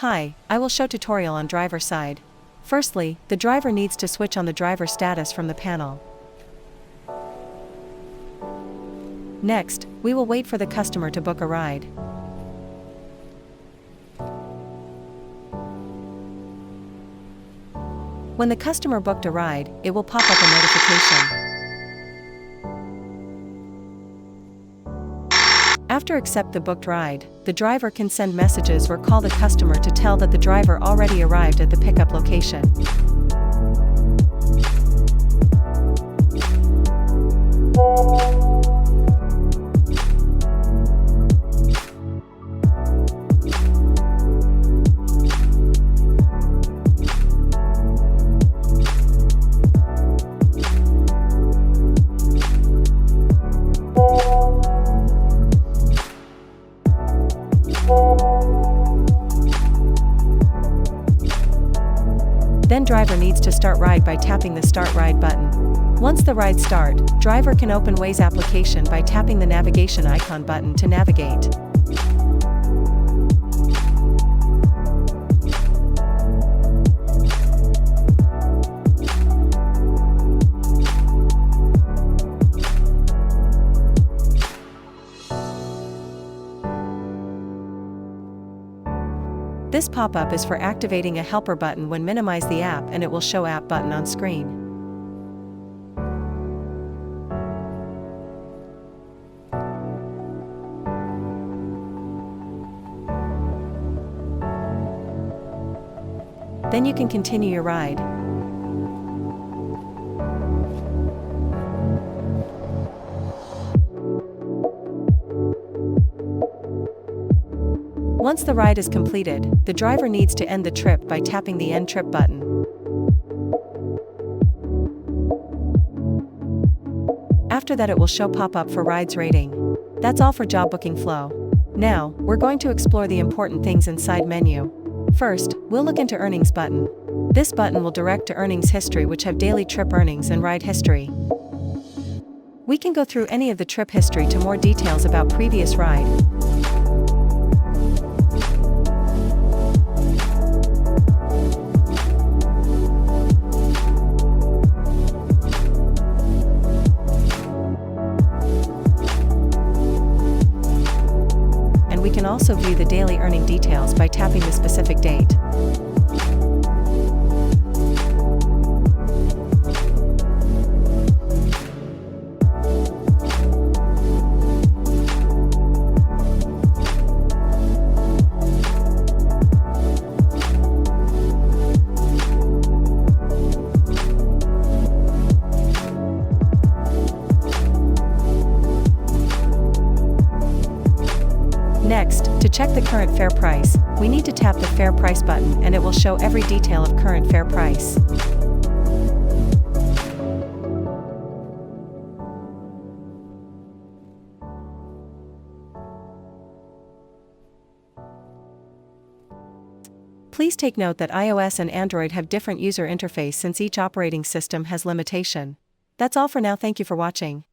Hi, I will show tutorial on driver side. Firstly, the driver needs to switch on the driver status from the panel. Next, we will wait for the customer to book a ride. When the customer booked a ride, it will pop up a notification. After accept the booked ride, the driver can send messages or call the customer to tell that the driver already arrived at the pickup location. Then driver needs to start ride by tapping the Start Ride button. Once the ride start, driver can open Waze application by tapping the navigation icon button to navigate. This pop-up is for activating a helper button when minimize the app, and it will show app button on screen. Then you can continue your ride. Once the ride is completed, the driver needs to end the trip by tapping the End Trip button. After that, it will show pop-up for rides rating. That's all for job booking flow. Now, we're going to explore the important things inside menu. First, we'll look into Earnings button. This button will direct to Earnings History, which have daily trip earnings and ride history. We can go through any of the trip history to more details about previous ride. We can also view the daily earning details by tapping the specific date. Next, to check the current fare price, we need to tap the Fare Price button, and it will show every detail of current fare price. Please take note that iOS and Android have different user interface since each operating system has limitation. That's all for now. Thank you for watching.